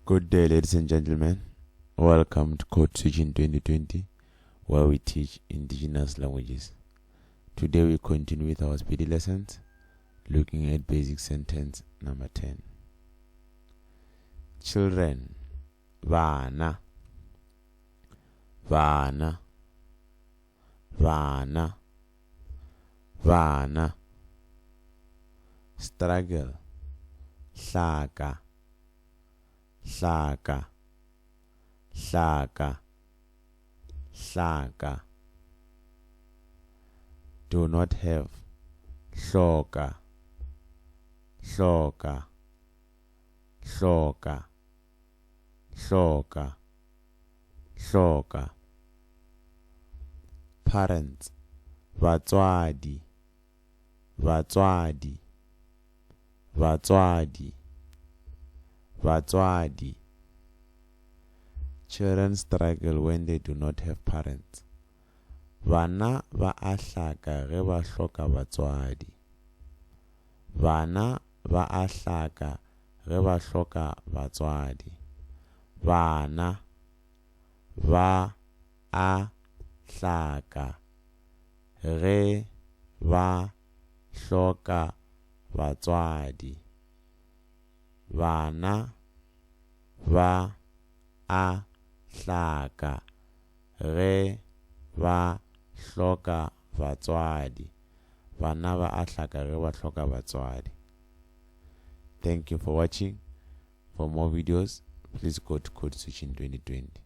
Good day, ladies and gentlemen. Welcome to Code Switching 2020, where we teach indigenous languages. Today we continue with our Sepedi lessons, looking at basic sentence number 10. Children, vana, vana, vana, vana. Struggle, hlaka, hlaka, hlaka, hlaka. Do not have, hloka, hloka, hloka, hloka, hloka. Parents, vatswadi, vatswadi, vatswadi, vatswadi. Children struggle when they do not have parents. Vana va a hlaka ge ba hloka vatswadi. Vana va a hlaka ge ba hloka vatswadi. Vana va a hlaka ge ba hloka vatswadi. Vana va a hlaka ge ba hloka vatswadi. Vana va a hlaka ge ba hloka vatswadi. Thank you for watching. For more videos, please go to Code Switching 2020.